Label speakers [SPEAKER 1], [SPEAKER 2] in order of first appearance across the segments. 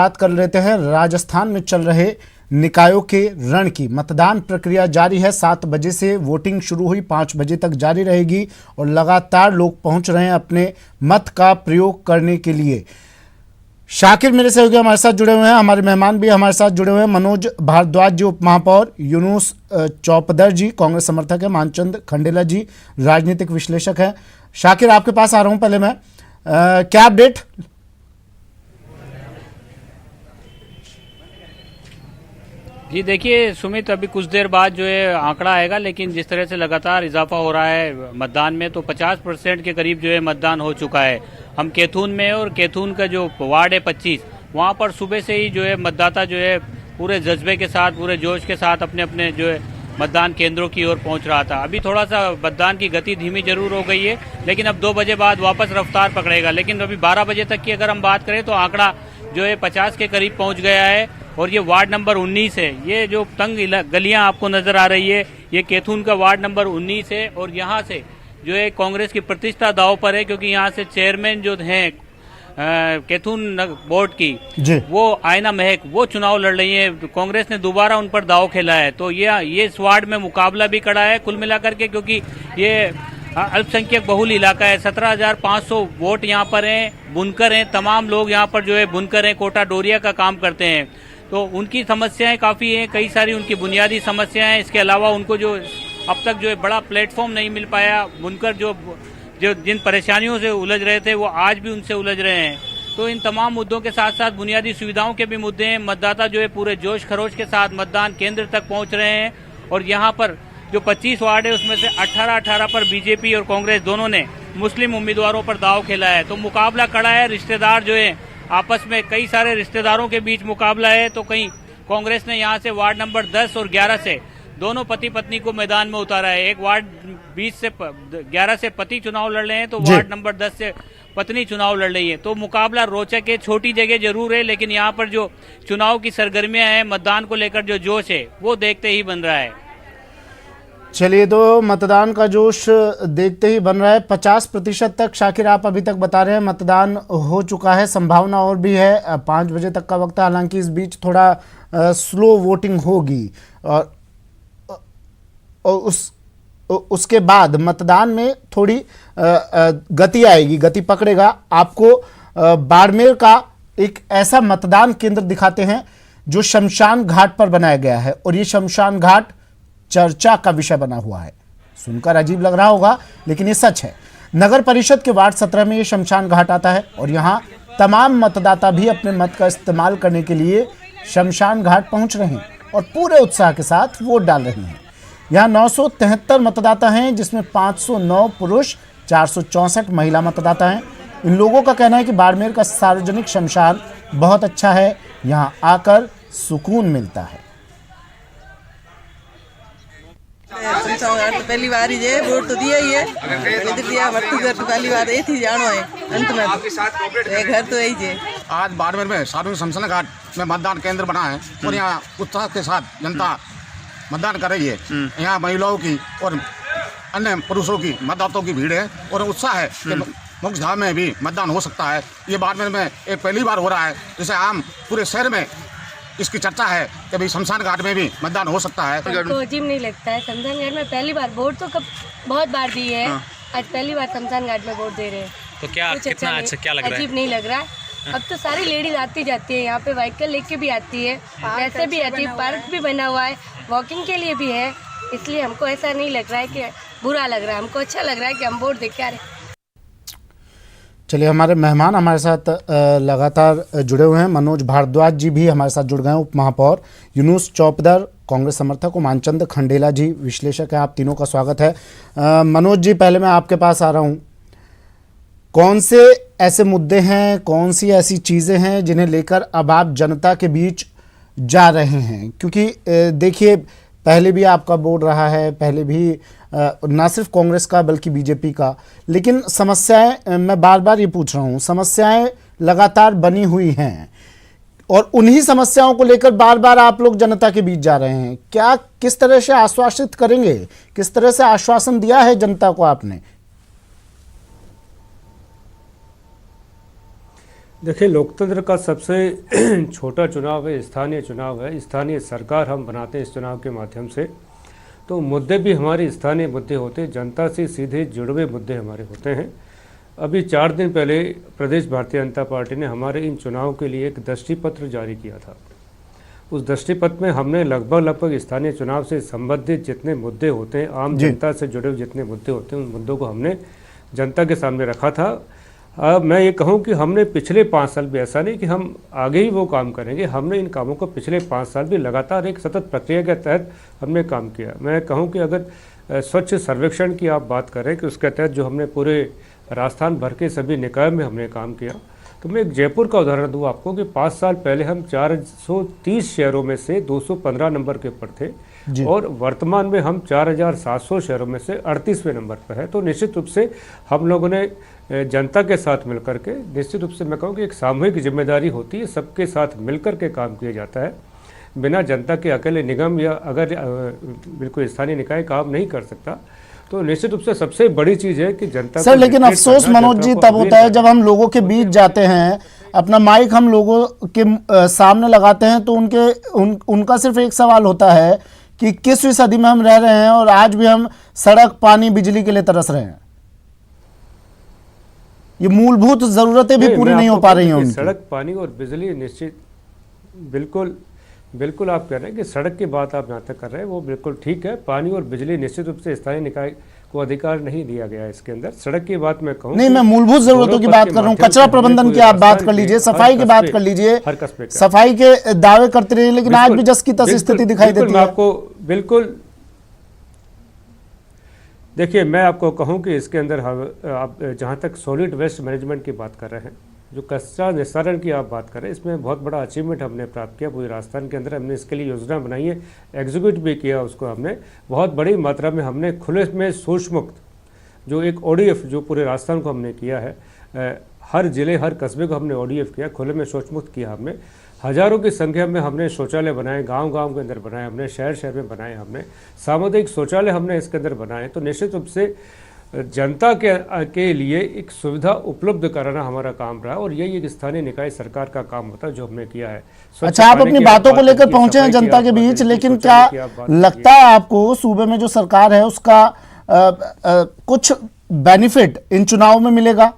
[SPEAKER 1] बात कर लेते हैं राजस्थान में चल रहे निकायों के रण की। मतदान प्रक्रिया जारी है। 7 बजे से वोटिंग शुरू हुई, 5 बजे तक जारी रहेगी और लगातार लोग पहुंच रहे हैं अपने मत का प्रयोग करने के लिए। शाकिर मेरे सहयोगी हमारे साथ जुड़े हुए हैं, हमारे मेहमान भी हमारे साथ जुड़े हुए हैं। मनोज भारद्वाज जी उप महापौर, यूनुस चौपदर जी कांग्रेस समर्थक है, मानचंद खंडेला जी राजनीतिक विश्लेषक है। शाकिर आपके पास आ रहा हूं। पहले मैं क्या अपडेट?
[SPEAKER 2] जी देखिए सुमित, अभी कुछ देर बाद जो है आंकड़ा आएगा, लेकिन जिस तरह से लगातार इजाफा हो रहा है मतदान में, तो 50% के करीब जो है मतदान हो चुका है। हम कैथून में, और कैथून का जो वार्ड है 25, वहाँ पर सुबह से ही जो है मतदाता जो है पूरे जज्बे के साथ, पूरे जोश के साथ अपने अपने जो है मतदान केंद्रों की ओर पहुंच रहा था। अभी थोड़ा सा मतदान की गति धीमी जरूर हो गई है, लेकिन अब 2 बजे बाद वापस रफ्तार पकड़ेगा। लेकिन अभी 12 बजे तक की अगर हम बात करें तो आंकड़ा जो है 50 के करीब पहुंच गया है। और ये वार्ड नंबर 19 है। ये जो तंग गलियां आपको नजर आ रही है, ये कैथून का वार्ड नंबर 19 है। और यहाँ से जो है कांग्रेस की प्रतिष्ठा दांव पर है, क्योंकि यहाँ से चेयरमैन जो हैं कैथून बोर्ड की, वो आयना महक, वो चुनाव लड़ रही है। कांग्रेस ने दोबारा उन पर दांव खेला है। तो ये इस वार्ड में मुकाबला भी कड़ा है कुल मिलाकर के, क्योंकि ये अल्पसंख्यक बहुल इलाका है। 17,500 वोट यहाँ पर हैं। बुनकर हैं, तमाम लोग यहाँ पर जो है बुनकर हैं, कोटा डोरिया का काम करते हैं। तो उनकी समस्याएं काफ़ी हैं, कई सारी उनकी बुनियादी समस्याएं हैं। इसके अलावा उनको जो अब तक जो है बड़ा प्लेटफॉर्म नहीं मिल पाया। बुनकर जो जिन परेशानियों से उलझ रहे थे, वो आज भी उनसे उलझ रहे हैं। तो इन तमाम मुद्दों के साथ साथ बुनियादी सुविधाओं के भी मुद्दे हैं। मतदाता जो है पूरे जोश खरोश के साथ मतदान केंद्र तक पहुंच रहे हैं। और यहाँ पर जो 25 वार्ड है, उसमें से 18 पर बीजेपी और कांग्रेस दोनों ने मुस्लिम उम्मीदवारों पर दांव खेला है। तो मुकाबला कड़ा है। रिश्तेदार जो है आपस में, कई सारे रिश्तेदारों के बीच मुकाबला है। तो कहीं कांग्रेस ने यहाँ से वार्ड नंबर 10 और 11 से दोनों पति पत्नी को मैदान में उतारा है। एक वार्ड 11 से पति चुनाव लड़ रहे हैं, तो वार्ड नंबर 10 से पत्नी चुनाव लड़ रही है। तो मुकाबला रोचक है। छोटी जगह जरूर है, लेकिन यहाँ पर जो चुनाव की सरगर्मियां हैं, मतदान को लेकर जो जोश है, वो देखते ही बन रहा है।
[SPEAKER 1] चलिए, तो मतदान का जोश देखते ही बन रहा है। 50% तक शाकिर आप अभी तक बता रहे हैं मतदान हो चुका है। संभावना और भी है, 5 बजे तक का वक्त है। हालांकि इस बीच थोड़ा स्लो वोटिंग होगी और उसके बाद मतदान में थोड़ी गति आएगी, गति पकड़ेगा। आपको बाड़मेर का एक ऐसा मतदान केंद्र दिखाते हैं जो शमशान घाट पर बनाया गया है, और ये शमशान घाट चर्चा का विषय बना हुआ है। सुनकर अजीब लग रहा होगा, लेकिन ये सच है। नगर परिषद के वार्ड 17 में ये शमशान घाट आता है, और यहाँ तमाम मतदाता भी अपने मत का इस्तेमाल करने के लिए शमशान घाट पहुंच रहे हैं और पूरे उत्साह के साथ वोट डाल रहे हैं। यहाँ 973 मतदाता हैं, जिसमें 509 पुरुष, 464 महिला मतदाता हैं। इन लोगों का कहना है कि बाड़मेर का सार्वजनिक शमशान बहुत अच्छा है, यहाँ आकर सुकून मिलता है।
[SPEAKER 3] तो पहली बार ही है, वोट तो दिया ही है, तो पहली बार ये थी जानो है अंत में घर तो यही है।
[SPEAKER 4] आज बाड़मेर में सार्वजनिक शमशान घाट में मतदान केंद्र बना है, और यहाँ उत्साह के साथ जनता मतदान कर रही है। यहाँ महिलाओं की और अन्य पुरुषों की मतदाताओं की भीड़ है, और उत्साह है कि मुख्य धाम में भी मतदान हो सकता है। ये बाड़मेर में एक पहली बार हो रहा है, जिसे आम पूरे शहर में इसकी चर्चा है कि भाई शमशान घाट में भी मतदान हो सकता है।
[SPEAKER 5] तो अजीब नहीं लगता है। शमशान घाट में पहली बार, वोट तो कब बहुत बार दी है, आज पहली बार शमशान घाट में वोट दे रहे हैं।
[SPEAKER 6] तो क्या कितना अच्छा, क्या लग रहा है?
[SPEAKER 5] अजीब नहीं लग रहा है। अब तो सारी लेडीज आती जाती है, यहाँ पे व्हीकल लेके भी आती है, वैसे भी आती है, पार्क भी बना हुआ है, वॉकिंग के लिए भी है। इसलिए हमको ऐसा नहीं लग रहा है कि बुरा लग रहा है, हमको अच्छा लग रहा है कि हम वोट दे के आ रहे हैं।
[SPEAKER 1] चलिए, हमारे मेहमान हमारे साथ लगातार जुड़े हुए हैं। मनोज भारद्वाज जी भी हमारे साथ जुड़ गए हैं, उप महापौर, यूनुस चौपदर कांग्रेस समर्थक, और मानचंद खंडेला जी विश्लेषक है। आप तीनों का स्वागत है। मनोज जी, पहले मैं आपके पास आ रहा हूँ। कौन से ऐसे मुद्दे हैं, कौन सी ऐसी चीज़ें हैं जिन्हें लेकर अब आप जनता के बीच जा रहे हैं? क्योंकि देखिए, पहले भी आपका बोर्ड रहा है, पहले भी ना सिर्फ कांग्रेस का बल्कि बीजेपी का, लेकिन समस्याएं, मैं बार बार ये पूछ रहा हूँ, समस्याएं लगातार बनी हुई हैं, और उन्हीं समस्याओं को लेकर बार बार आप लोग जनता के बीच जा रहे हैं। क्या, किस तरह से आश्वासित करेंगे, किस तरह से आश्वासन दिया है जनता को आपने?
[SPEAKER 7] देखिए, लोकतंत्र का सबसे छोटा चुनाव है, स्थानीय चुनाव है। स्थानीय सरकार हम बनाते हैं इस चुनाव के माध्यम से। तो मुद्दे भी हमारे स्थानीय मुद्दे होते हैं, जनता से सीधे जुड़े हुए मुद्दे हमारे होते हैं। अभी 4 दिन पहले प्रदेश भारतीय जनता पार्टी ने हमारे इन चुनाव के लिए एक दृष्टि पत्र जारी किया था। उस दृष्टि पत्र में हमने लगभग स्थानीय चुनाव से संबंधित जितने मुद्दे होते हैं, आम जनता से जुड़े हुए जितने मुद्दे होते हैं, उन मुद्दों को हमने जनता के सामने रखा था। अब मैं ये कहूँ कि हमने पिछले 5 साल भी, ऐसा नहीं कि हम आगे ही वो काम करेंगे, हमने इन कामों को पिछले 5 साल भी लगातार एक सतत प्रक्रिया के तहत हमने काम किया। मैं कहूँ कि अगर स्वच्छ सर्वेक्षण की आप बात करें कि उसके तहत जो हमने पूरे राजस्थान भर के सभी निकाय में हमने काम किया, तो मैं एक जयपुर का उदाहरण दूँ आपको कि 5 साल पहले हम 430 शहरों में से 215 नंबर के ऊपर थे और वर्तमान में हम 4700 शहरों में से 38वें नंबर पर है। तो निश्चित रूप से हम लोगों ने जनता के साथ मिलकर के, निश्चित रूप से मैं कहूँ कि एक सामूहिक जिम्मेदारी होती है, सबके साथ मिलकर के काम किया जाता है। बिना जनता के अकेले निगम या अगर बिल्कुल स्थानीय निकाय काम नहीं कर सकता। तो निश्चित रूप से सबसे बड़ी चीज़ है कि जनता
[SPEAKER 1] सर, लेकिन अफसोस मनोज जी तब होता है जब हम लोगों के बीच जाते हैं, अपना माइक हम लोगों के सामने लगाते हैं, तो उनका सिर्फ एक सवाल होता है कि 21वीं सदी में हम रह रहे हैं और आज भी हम सड़क, पानी, बिजली के लिए तरस रहे हैं। ये मूलभूत जरूरतें भी पूरी नहीं हो पा रही हैं उनकी।
[SPEAKER 7] सड़क, पानी और बिजली निश्चित बिल्कुल आप कह रहे हैं कि सड़क की बात आप जहाँ तक कर रहे हैं वो बिल्कुल ठीक है। पानी और बिजली निश्चित रूप से स्थानीय निकाय को अधिकार नहीं दिया गया है इसके अंदर। सड़क की बात मैं कहूँ
[SPEAKER 1] नहीं, मैं मूलभूत जरूरतों की बात कर रहा हूँ। कचरा प्रबंधन की आप बात कर लीजिए, सफाई की बात कर लीजिए, सफाई के दावे करते रहिए, लेकिन आज भी जस की तस स्थिति दिखाई देती है।
[SPEAKER 7] मैं आपको बिल्कुल देखिए, मैं आपको कहूँ कि इसके अंदर आप जहाँ तक सॉलिड वेस्ट मैनेजमेंट की बात कर रहे हैं, जो कचरा निस्तारण की आप बात करें, इसमें बहुत बड़ा अचीवमेंट हमने प्राप्त किया पूरे राजस्थान के अंदर। हमने इसके लिए योजना बनाई है, एग्जीक्यूट भी किया उसको हमने। बहुत बड़ी मात्रा में हमने खुले में शौच मुक्त जो एक ODF जो पूरे राजस्थान को हमने किया है, हर जिले हर कस्बे को हमने ODF किया, खुले में शौच मुक्त किया हमने। हजारों की संख्या में हमने शौचालय बनाए, गांव-गांव के अंदर बनाए हमने, शहर में बनाए हमने, सामुदायिक शौचालय हमने इसके अंदर बनाए। तो निश्चित रूप से जनता के लिए एक सुविधा उपलब्ध कराना हमारा काम रहा और यही एक स्थानीय निकाय सरकार का काम होता है जो हमने किया है।
[SPEAKER 1] अच्छा, आप अपनी बातों को लेकर पहुंचे हैं जनता के बीच, लेकिन क्या लगता है आपको सूबे में जो सरकार है उसका कुछ बेनिफिट इन चुनाव में मिलेगा?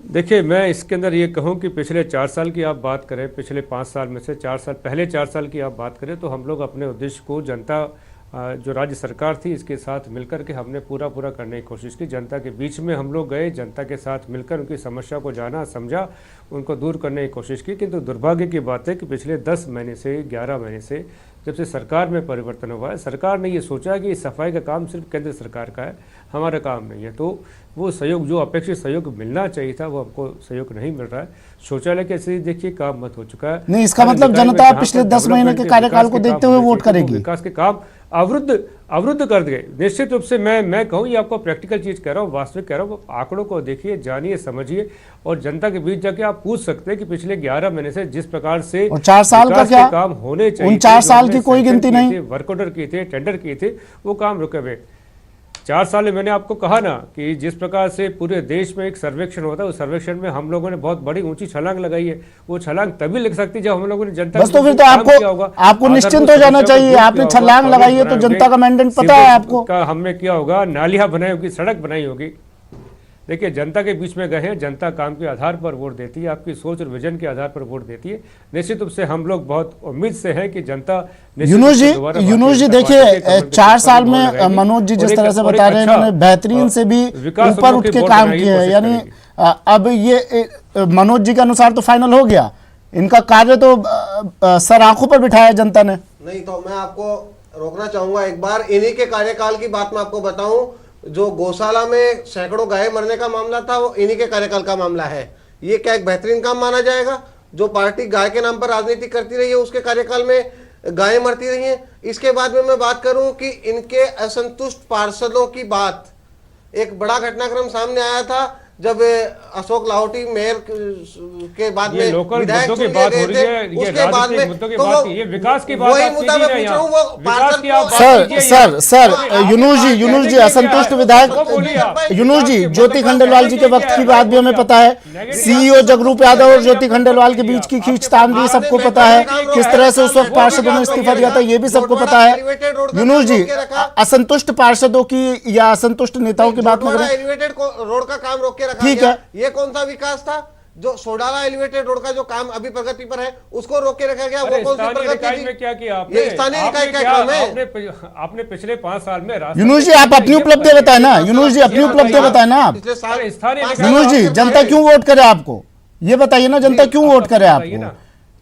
[SPEAKER 7] देखिए, मैं इसके अंदर ये कहूँ कि पिछले 4 साल की आप बात करें, पिछले 5 साल में से 4 साल पहले 4 साल की आप बात करें, तो हम लोग अपने उद्देश्य को जनता जो राज्य सरकार थी इसके साथ मिलकर के हमने पूरा करने की कोशिश की। जनता के बीच में हम लोग गए, जनता के साथ मिलकर उनकी समस्या को जाना, समझा, उनको दूर करने की कोशिश की। किंतु दुर्भाग्य की बात है कि पिछले 10 महीने से 11 महीने से जब से सरकार में परिवर्तन हुआ है, सरकार ने ये सोचा कि सफाई का काम सिर्फ केंद्र सरकार का है, हमारा काम नहीं है। तो वो सहयोग, जो अपेक्षित सहयोग मिलना चाहिए था, वो हमको सहयोग नहीं मिल रहा है। शौचालय के ऐसे देखिए काम मत हो चुका है।
[SPEAKER 1] नहीं, इसका मतलब जनता पिछले 10 महीने के कार्यकाल को देखते हुए वोट करेगी।
[SPEAKER 7] विकास के काम अवरुद्ध कर गए। निश्चित रूप से मैं कहूँ, ये आपको प्रैक्टिकल चीज कह रहा हूँ, वास्तविक कह रहा हूँ। आंकड़ों को देखिए, जानिए, समझिए और जनता के बीच जाके आप पूछ सकते हैं कि पिछले 11 महीने से जिस प्रकार से
[SPEAKER 1] और 4 साल का क्या
[SPEAKER 7] काम होने चाहिए,
[SPEAKER 1] उन 4 साल की कोई गिनती नहीं,
[SPEAKER 7] वर्क ऑर्डर किए थे, टेंडर किए थे, वो काम रुके हुए। 4 साल में मैंने आपको कहा ना कि जिस प्रकार से पूरे देश में एक सर्वेक्षण होता है, उस सर्वेक्षण में हम लोगों ने बहुत बड़ी ऊंची छलांग लगाई है। वो छलांग तभी लग सकती है जब हम लोगों ने जनता
[SPEAKER 1] बस, तो फिर तो आपको निश्चिंत हो जाना चाहिए। आपने छलांग लगाई है तो जनता का मैंडेट पता है आपको।
[SPEAKER 7] हमने किया होगा, नालियां बनाई होगी, सड़क बनाई होगी। देखिए, जनता के बीच में गए हैं, जनता काम के आधार पर वोट देती है, आपकी सोच और विजन के आधार पर वोट देती है। निश्चित रूप से हम लोग बहुत उम्मीद से हैं कि जनता।
[SPEAKER 1] यूनुस जी देखिए, 4 साल में मनोज जी जिस तरह से बता रहे हैं, इन्होंने बेहतरीन से भी ऊपर उठ के काम किया है। यानी अब ये मनोज जी के अनुसार तो फाइनल हो गया, इनका कार्य तो सर आंखों पर बिठाया जनता ने।
[SPEAKER 8] नहीं, तो मैं आपको रोकना चाहूंगा एक बार। इन्हीं के कार्यकाल की बात मैं आपको बताऊं, जो गौशाला में सैकड़ों गाय मरने का मामला था, वो इन्हीं के कार्यकाल का मामला है। ये क्या एक बेहतरीन काम माना जाएगा? जो पार्टी गाय के नाम पर राजनीति करती रही है, उसके कार्यकाल में गायें मरती रही हैं। इसके बाद में मैं बात करूं कि इनके असंतुष्ट पार्षदों की बात, एक बड़ा घटनाक्रम सामने आया था जब अशोक लाहौटी मेयर के बाद
[SPEAKER 7] ये
[SPEAKER 8] में
[SPEAKER 7] लोकल
[SPEAKER 8] विधायक
[SPEAKER 7] मुद्दों की
[SPEAKER 8] चुन
[SPEAKER 7] बात
[SPEAKER 8] लिए
[SPEAKER 7] हो
[SPEAKER 8] गए
[SPEAKER 7] रही
[SPEAKER 8] थे,
[SPEAKER 7] है, ये
[SPEAKER 8] उसके बाद
[SPEAKER 7] राजनीतिक
[SPEAKER 8] में
[SPEAKER 7] मुद्दों की
[SPEAKER 8] तो
[SPEAKER 7] बात नहीं, ये विकास की बात
[SPEAKER 8] वही
[SPEAKER 7] आप
[SPEAKER 8] मुद्दा
[SPEAKER 7] कीजिए
[SPEAKER 8] मैं
[SPEAKER 7] ना
[SPEAKER 8] पूछ रहा हूँ,
[SPEAKER 7] यहाँ।
[SPEAKER 8] वो
[SPEAKER 7] विकास
[SPEAKER 8] पार्षद
[SPEAKER 7] की आप
[SPEAKER 8] को-
[SPEAKER 7] बात
[SPEAKER 1] सर
[SPEAKER 7] कीजिए
[SPEAKER 1] सर
[SPEAKER 7] यहाँ।
[SPEAKER 1] सर
[SPEAKER 7] आपने
[SPEAKER 1] यूनुस जी
[SPEAKER 7] क्या है?
[SPEAKER 1] असंतुष्ट
[SPEAKER 7] वो
[SPEAKER 1] विधायक
[SPEAKER 7] बोलिए आप।
[SPEAKER 1] यूनुस जी
[SPEAKER 7] विकास
[SPEAKER 1] ज्योति
[SPEAKER 7] की
[SPEAKER 1] खंडेलवाल जी के
[SPEAKER 7] बात
[SPEAKER 1] वक्त की
[SPEAKER 7] कीजिए,
[SPEAKER 1] बात भी हमें पता है,
[SPEAKER 7] नेगेटिव
[SPEAKER 1] सीईओ जगरूप यादव और ज्योति
[SPEAKER 7] आपको
[SPEAKER 1] खंडेलवाल के
[SPEAKER 7] कीजिए
[SPEAKER 1] बीच की
[SPEAKER 7] आप।
[SPEAKER 1] खींचतान भी
[SPEAKER 8] आपने
[SPEAKER 1] सबको
[SPEAKER 8] मेट्रो
[SPEAKER 1] पता है,
[SPEAKER 8] का काम
[SPEAKER 1] किस
[SPEAKER 8] रोका
[SPEAKER 1] तरह
[SPEAKER 8] है,
[SPEAKER 1] से उस वक्त
[SPEAKER 8] मेट्रो
[SPEAKER 1] पार्षदों
[SPEAKER 8] का
[SPEAKER 1] ने
[SPEAKER 8] काम
[SPEAKER 1] इस्तीफा
[SPEAKER 8] रोका
[SPEAKER 1] दिया था,
[SPEAKER 8] है,
[SPEAKER 1] ये भी सबको
[SPEAKER 8] जोटवाड़ा
[SPEAKER 1] पता है।
[SPEAKER 8] एलिवेटेड रोड का
[SPEAKER 1] यूनुस
[SPEAKER 8] काम
[SPEAKER 1] जी
[SPEAKER 8] रोक के रखा।
[SPEAKER 1] असंतुष्ट पार्षदों की या असंतुष्ट नेताओं की बात लग
[SPEAKER 8] जोटवाड़ा
[SPEAKER 1] रही है।
[SPEAKER 8] एलिवेटेड रोड का काम रोक के रखा
[SPEAKER 1] ठीक
[SPEAKER 8] गया।
[SPEAKER 1] है।
[SPEAKER 8] ये कौन सा विकास था? जो सोडाला एलिवेटेड रोड का जो काम अभी प्रगति पर है उसको रोक के रखा गया,
[SPEAKER 7] अरे
[SPEAKER 8] वो कौन सी
[SPEAKER 7] स्थानीय
[SPEAKER 8] प्रगति
[SPEAKER 7] निकाय
[SPEAKER 8] थी?
[SPEAKER 7] में क्या किया आपने?
[SPEAKER 8] ये स्थानीय निकाय
[SPEAKER 7] आपने
[SPEAKER 8] का
[SPEAKER 7] क्या-
[SPEAKER 8] काम है।
[SPEAKER 7] आपने पिछले 5 साल में रास्ता
[SPEAKER 1] यूनुस जी
[SPEAKER 7] में
[SPEAKER 1] आप
[SPEAKER 7] क्या
[SPEAKER 1] अपनी
[SPEAKER 7] किया?
[SPEAKER 1] उपलब्धि
[SPEAKER 7] ये
[SPEAKER 1] बताए ना,
[SPEAKER 7] बताइए।
[SPEAKER 1] यूनुस जी अपनी
[SPEAKER 7] ये
[SPEAKER 1] उपलब्धि
[SPEAKER 7] बताइए।
[SPEAKER 1] बताए ना आप।
[SPEAKER 8] पिछले साल
[SPEAKER 7] अरे स्थानीय
[SPEAKER 8] 5
[SPEAKER 7] निकाय-
[SPEAKER 8] साल
[SPEAKER 1] यूनुस जी
[SPEAKER 8] बाद
[SPEAKER 1] जनता क्यों वोट करे आपको, ये बताइए ना, जनता क्यों वोट करे
[SPEAKER 7] बताइए
[SPEAKER 1] आपको?
[SPEAKER 7] ना।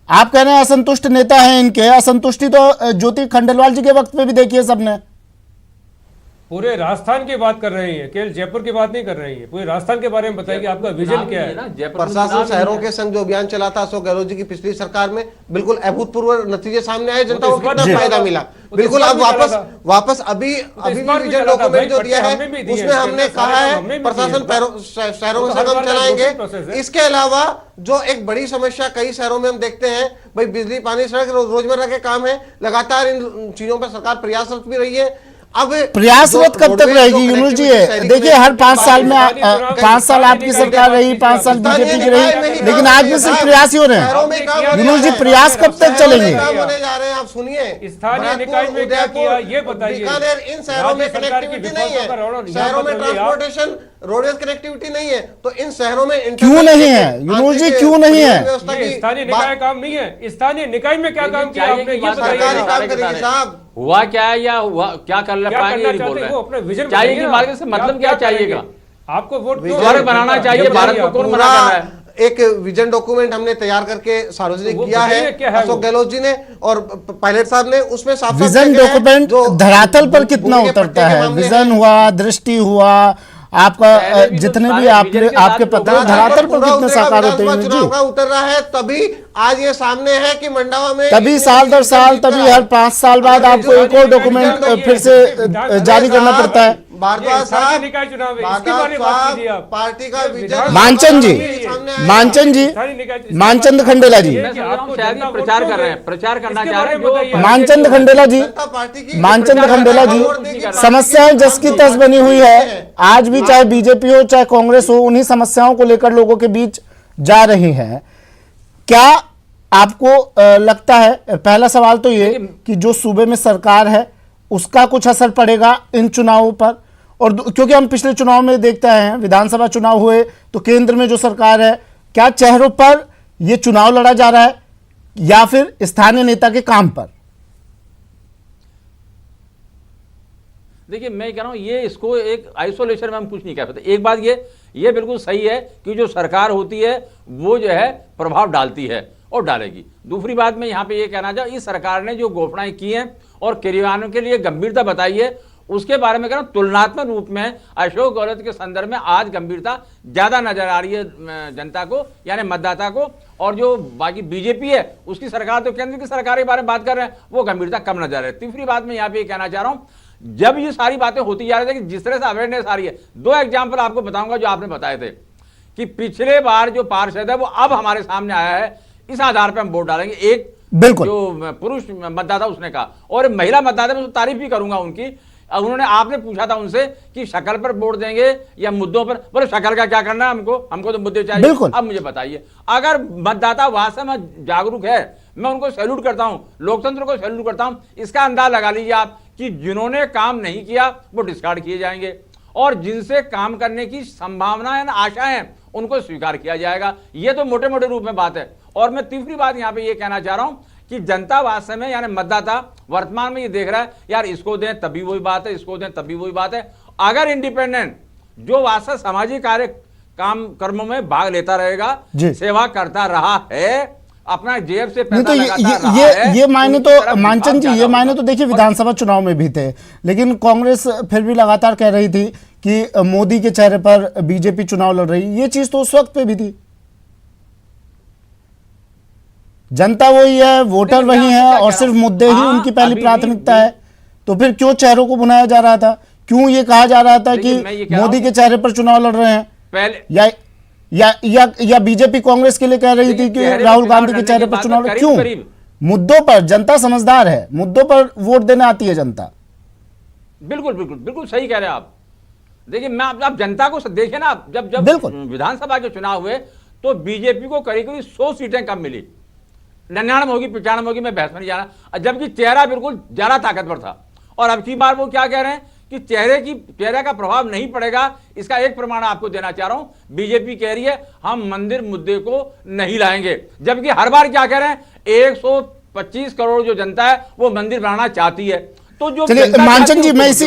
[SPEAKER 1] आप कह रहे हैं असंतुष्ट नेता हैं इनके, असंतुष्टि तो ज्योति खंडेलवाल जी के वक्त पे भी देखी है सबने।
[SPEAKER 7] पूरे राजस्थान की बात कर रहे हैं, केवल जयपुर की बात नहीं कर रहे हैं, पूरे राजस्थान के बारे में बताइए आपका विजन क्या है।
[SPEAKER 8] प्रशासन शहरों के संग जो अभियान चला था अशोक गहलोत जी की पिछली सरकार में, बिल्कुल अभूतपूर्व नतीजे सामने आए, जनता को कितना फायदा मिला। बिल्कुल अब वापस अभी भी विजन डॉक्यूमेंट जो दिया है उसमें हमने कहा है प्रशासन शहरों में संगम चलाएंगे। इसके अलावा जो एक बड़ी समस्या कई शहरों में हम देखते हैं भाई, बिजली पानी सड़क रोजमर्रा के काम है, लगातार इन चीजों पर सरकार प्रयासरत भी रही है। अब
[SPEAKER 1] प्रयासरत कब तक रहेगी यूनुस जी? देखिए हर 5 साल में 5 साल आपकी सरकार रही, 5 साल बीजेपी की रही, लेकिन आज भी सिर्फ प्रयास ही हो रहे हैं। यूनुस जी प्रयास कब तक चलेंगे?
[SPEAKER 8] होने जा रहे हैं, आप सुनिए।
[SPEAKER 7] स्थानीय निकाय में क्या किया ये बताइए।
[SPEAKER 8] बीकानेर, इन शहरों में
[SPEAKER 7] राज्य सरकार की
[SPEAKER 8] कनेक्टिविटी नहीं है,
[SPEAKER 7] विफलता पर
[SPEAKER 8] शहरों में
[SPEAKER 7] यहाँ पर
[SPEAKER 8] ट्रांसपोर्टेशन रोडवेज कनेक्टिविटी नहीं है, तो इन शहरों में
[SPEAKER 1] क्यों नहीं है यूनुस जी, क्यों नहीं है?
[SPEAKER 7] ये स्थानीय निकाय काम नहीं है। स्थानीय निकाय में क्या काम किया आपने, ये
[SPEAKER 8] सरकारी
[SPEAKER 7] बताइए।
[SPEAKER 8] काम करेगी साहब।
[SPEAKER 9] हुआ क्या है या हुआ क्या कर
[SPEAKER 7] क्या
[SPEAKER 9] पाएंगे
[SPEAKER 7] करना
[SPEAKER 9] ये नहीं बोल
[SPEAKER 7] चाहते
[SPEAKER 9] रहे
[SPEAKER 7] हैं, वो अपना विजन
[SPEAKER 9] हैं। चाहिए
[SPEAKER 7] बताइए
[SPEAKER 9] कि
[SPEAKER 7] ना।
[SPEAKER 9] मार्ग से मतलब क्या चाहिएगा?
[SPEAKER 7] आपको वोट क्यों
[SPEAKER 8] भारत
[SPEAKER 9] बनाना चाहिए, भारत को कौन बना कर रहा है?
[SPEAKER 8] एक विजन डॉक्यूमेंट हमने तैयार करके सार्वजनिक
[SPEAKER 7] वो
[SPEAKER 8] किया
[SPEAKER 7] बताइए क्या है
[SPEAKER 8] है अशोक
[SPEAKER 7] वो?
[SPEAKER 8] गहलोत जी ने और पायलट साहब ने, उसमें साफ
[SPEAKER 1] विजन डॉक्यूमेंट धरातल पर कितना उतरता है? विजन हुआ, दृष्टि हुआ, आपका जितने भी आपके पत्र धरातल पर कितने साकार होते हैं यूनुस जी?
[SPEAKER 8] उतर रहा है, तभी आज ये सामने है कि मंडावा में
[SPEAKER 1] तभी साल दर साल, तभी हर 5 साल बाद आपको एक और डॉक्यूमेंट फिर से जारी करना पड़ता है।
[SPEAKER 8] भारद्वाज साहब,
[SPEAKER 7] निकाय चुनाव है, इसके
[SPEAKER 8] भारद्वाज
[SPEAKER 7] बारे में बात कीजिए
[SPEAKER 8] साहब,
[SPEAKER 7] आप।
[SPEAKER 8] पार्टी का विजन
[SPEAKER 1] मानचंद जी, मानचंद जी, मानचंद खंडेला जी,
[SPEAKER 9] मैं समझ रहा हूं शायद ये प्रचार कर रहे हैं, प्रचार करना चाह रहे हैं जो
[SPEAKER 1] मानचंद खंडेला जी,
[SPEAKER 8] जनता पार्टी की
[SPEAKER 1] मानचंद खंडेला जी, समस्याएं जस की तस बनी हुई है, आज भी चाहे बीजेपी हो चाहे कांग्रेस हो, उन्हीं समस्याओं को लेकर लोगों के बीच जा रही हैं। क्या आपको लगता है, पहला सवाल तो ये कि जो सूबे में सरकार है उसका कुछ असर पड़ेगा इन चुनावों पर? और क्योंकि हम पिछले चुनाव में देखते हैं, विधानसभा चुनाव हुए तो केंद्र में जो सरकार है, क्या चेहरों पर ये चुनाव लड़ा जा रहा है या फिर स्थानीय नेता के काम पर?
[SPEAKER 9] देखिए मैं कह रहा हूं ये इसको एक आइसोलेशन में हम कुछ नहीं कह सकते। एक बात ये बिल्कुल सही है कि जो सरकार होती है वो जो है प्रभाव डालती है और डालेगी। दूसरी बात मैं यहाँ पे ये कहना चाहूँ, इस सरकार ने जो घोषणाएं की हैं और क्रियान्वयन के लिए गंभीरता बताई है, उसके बारे में कह रहा हूँ तुलनात्मक रूप में अशोक गहलोत के संदर्भ में आज गंभीरता ज्यादा नजर आ रही है जनता को, यानी मतदाता को। और जो बाकी बीजेपी है उसकी सरकार, तो केंद्र की सरकार के बारे में बात कर रहे हैं, वो गंभीरता कम नजर है। तीसरी बात मैं यहाँ पे ये कहना चाह रहा हूँ, जब ये सारी बातें होती जा रही थी कि जिस तरह से अवेयरनेस आ रही है, 2 एग्जाम्पल आपको बताऊंगा जो आपने बताए थे कि पिछले बार जो पार्षद है वो अब हमारे सामने आया है, इस आधार पर हम वोट डालेंगे। एक
[SPEAKER 1] बिल्कुल
[SPEAKER 9] जो पुरुष मतदाता उसने कहा, और महिला मतदाता में तारीफ भी करूंगा उनकी। उन्होंने, आपने पूछा था उनसे कि शक्ल पर वोट देंगे या मुद्दों पर, बोले शक्ल का क्या करना है हमको तो मुद्दे चाहिए। अब मुझे बताइए, अगर मतदाता वास्तव में जागरूक है, मैं उनको सैल्यूट करता हूं, लोकतंत्र को सैल्यूट करता हूं। इसका अंदाज लगा लीजिए आप कि जिन्होंने काम नहीं किया वो डिस्कार्ड किए जाएंगे और जिनसे काम करने की संभावना है, आशाएं, उनको स्वीकार किया जाएगा। ये तो मोटे मोटे रूप में बात है। और मैं तीसरी बात यहां पे ये कहना चाह रहा हूं कि जनता वास्तव में, यानी मतदाता वर्तमान में ये देख रहा है, यार इसको दें तभी वही बात है, इसको दें तभी वही बात है। अगर इंडिपेंडेंट जो वास्तव सामाजिक कार्य कर्मों में भाग लेता रहेगा, सेवा करता रहा है, अपना जेब से पैसा लगाता रहा है,
[SPEAKER 1] ये मायने तो मानचंद जी, ये मायने तो देखिए विधानसभा चुनाव में भी थे, लेकिन कांग्रेस फिर भी लगातार कह रही थी कि मोदी के चेहरे पर बीजेपी चुनाव लड़ रही। ये चीज तो उस वक्त पे भी थी। जनता वही है, वोटर वही है और सिर्फ मुद्दे ही उनकी पहली प्राथमिकता है, तो फिर क्यों चेहरों को बुनाया जा रहा था? क्यों ये कहा जा रहा था कि मोदी के चेहरे पर चुनाव लड़ रहे हैं?
[SPEAKER 9] पहले
[SPEAKER 1] या बीजेपी कांग्रेस के लिए कह रही थी कि राहुल गांधी के चेहरे पर चुनाव क्यों? मुद्दों पर जनता समझदार है, मुद्दों पर वोट देने आती है जनता।
[SPEAKER 9] बिल्कुल बिल्कुल बिल्कुल सही कह रहे हैं आप। देखिए मैं आप जनता को देखिए ना, जब
[SPEAKER 1] बिल्कुल।
[SPEAKER 9] विधानसभा के चुनाव हुए तो बीजेपी को करीब करीब 100 सीटें कम मिली, 99 होगी 95 होगी, मैं बहस में नहीं जाना, जबकि चेहरा बिल्कुल ज्यादा ताकतवर था। और अब की बार वो क्या कह रहे हैं कि चेहरे का प्रभाव नहीं पड़ेगा। इसका एक प्रमाण आपको देना चाह रहा हूं, बीजेपी कह रही है हम मंदिर मुद्दे को नहीं लाएंगे, जबकि हर बार क्या कह रहे हैं 125 करोड़ जो जनता है वो मंदिर बनाना चाहती है। तो जो
[SPEAKER 1] चलिए मानचंद जी, मैं इसी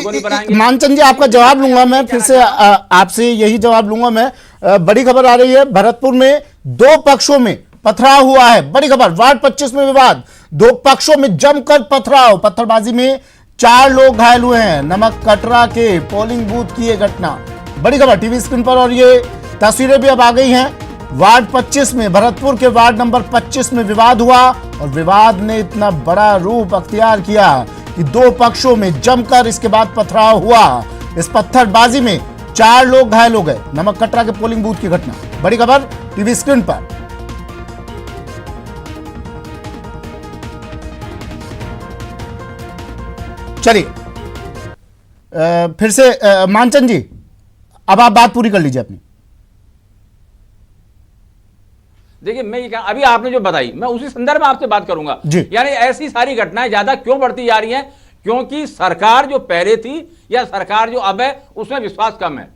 [SPEAKER 1] मानचंद जी आपका जवाब लूंगा, मैं फिर से आपसे यही जवाब लूंगा मैं। बड़ी खबर आ रही है, भरतपुर में 2 पक्षों में पथराव हुआ है। बड़ी खबर, वार्ड 25 में विवाद, 2 पक्षों में जमकर पथराव, पत्थरबाजी में 4 लोग घायल हुए हैं। नमक कटरा के पोलिंग बूथ की यह घटना, बड़ी खबर टीवी स्क्रीन पर, और ये तस्वीरें भी अब आ गई हैं। वार्ड 25 में, भरतपुर के वार्ड नंबर 25 में विवाद हुआ, और विवाद ने इतना बड़ा रूप अख्तियार किया कि 2 पक्षों में जमकर इसके बाद पथराव हुआ। इस पत्थरबाजी में 4 लोग घायल हो गए। नमक कटरा के पोलिंग बूथ की घटना, बड़ी खबर टीवी स्क्रीन पर। चलिए फिर से मानचंद जी, अब आप बात पूरी कर लीजिए अपनी।
[SPEAKER 9] देखिए मैं ये अभी आपने जो बताई, मैं उसी संदर्भ में आपसे बात करूंगा। यानी ऐसी सारी घटनाएं ज्यादा क्यों बढ़ती जा रही हैं? क्योंकि सरकार जो पहले थी या सरकार जो अब है उसमें विश्वास कम है,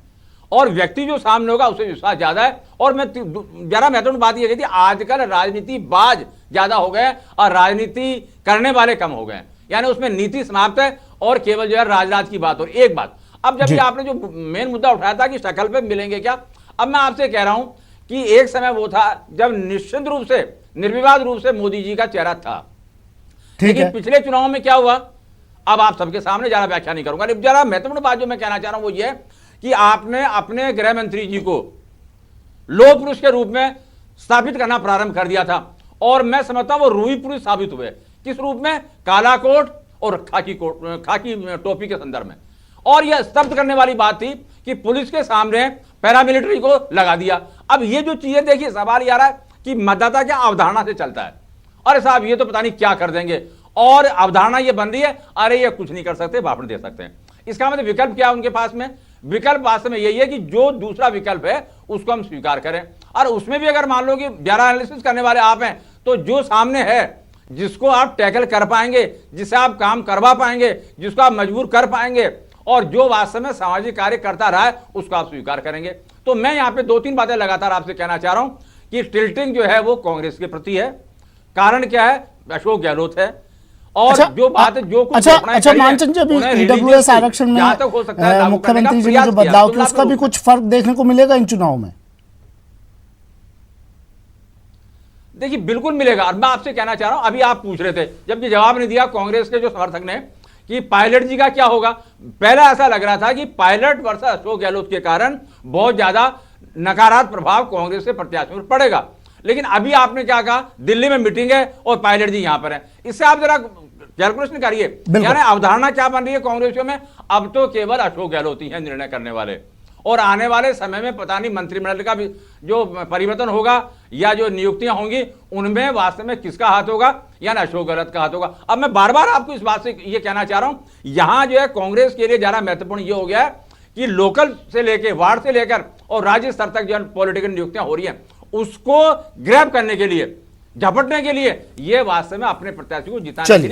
[SPEAKER 9] और व्यक्ति जो सामने होगा उससे विश्वास ज्यादा है। और मैं जरा महत्वपूर्ण बात यह कही थी, आजकल राजनीति बाज ज्यादा हो गए और राजनीति करने वाले कम हो गए, यानी उसमें नीति समाप्त है और केवल जो है राजराज की बात हो। एक बात, अब जब आपने जो मेन मुद्दा उठाया था कि शक्ल पे मिलेंगे क्या, अब मैं आपसे कह रहा हूं कि एक समय वो था जब निश्चित रूप से निर्विवाद रूप से मोदी जी का चेहरा था, लेकिन पिछले चुनाव में क्या हुआ, अब आप सबके सामने ज्यादा व्याख्या नहीं करूंगा। जरा महत्वपूर्ण बात जो मैं कहना चाह रहा हूं वो ये कि आपने अपने गृह मंत्री जी को लोह पुरुष के रूप में स्थापित करना प्रारंभ कर दिया था, और मैं समझता हूं वो रूही पुरुष साबित हुए। किस रूप में? काला कोट और खाकी टोपी के संदर्भ में। और यह स्तब्ध करने वाली बात थी कि पुलिस के सामने पैरामिलिट्री को लगा दिया। अब ये जो चीजें देखिए, सवाल ये आ रहा है कि मतदाता क्या अवधारणा से चलता है, अरे साहब ये तो पता नहीं क्या कर देंगे, और अवधारणा ये बन रही है अरे ये कुछ नहीं कर सकते, भाषण दे सकते हैं। इसका मतलब विकल्प क्या है उनके पास में? विकल्प वास्तव में यही है कि जो दूसरा विकल्प है उसको हम स्वीकार करें, और उसमें भी अगर मान लो कि ज्यादा एनालिसिस करने वाले आप हैं, तो जो सामने है जिसको आप टैकल कर पाएंगे, जिसे आप काम करवा पाएंगे, जिसको आप मजबूर कर पाएंगे, और जो वास्तव में सामाजिक कार्य करता रहा है उसको आप स्वीकार करेंगे। तो मैं यहाँ पे 2-3 बातें लगातार आपसे कहना चाह रहा हूं कि टिल्टिंग जो है वो कांग्रेस के प्रति है। कारण क्या है? अशोक गहलोत है, और जो बात है जो कुछ
[SPEAKER 1] मानचंद जी, अभी ईडब्ल्यूएस आरक्षण में मुख्यमंत्री जी ने जो बदलाव किया उसका भी कुछ फर्क देखने को मिलेगा इन चुनाव में?
[SPEAKER 9] देखिए बिल्कुल मिलेगा, और मैं आपसे कहना चाह रहा हूं, अभी आप पूछ रहे थे जबकि जवाब नहीं दिया कांग्रेस के जो समर्थक ने कि पायलट जी का क्या होगा। पहला ऐसा लग रहा था कि पायलट वर्सेस अशोक गहलोत के कारण बहुत ज्यादा नकारात्मक प्रभाव कांग्रेस के प्रत्याशियों पर पड़ेगा, लेकिन अभी आपने क्या कहा, दिल्ली में मीटिंग है और पायलट जी यहां पर है। इससे आप जरा कैलकुलेशन करिए, यानी अवधारणा क्या बन रही है कांग्रेसियों में? अब तो केवल अशोक गहलोत ही है निर्णय करने वाले, और आने वाले समय में पता नहीं मंत्रिमंडल का भी जो परिवर्तन होगा या जो नियुक्तियां होंगी उनमें वास्तव में किसका हाथ होगा, यानी अशोक गहलोत का हाथ होगा। अब मैं बार बार आपको इस बात से ये कहना चाह रहा हूं, यहां जो है कांग्रेस के लिए ज्यादा महत्वपूर्ण ये हो गया है कि लोकल से लेकर, वार्ड से लेकर और राज्य स्तर तक जो पॉलिटिकल नियुक्तियां हो रही हैं उसको ग्रैब करने के लिए, झपटने के लिए, ये वास्तव में अपने प्रत्याशी को जिताने के लिए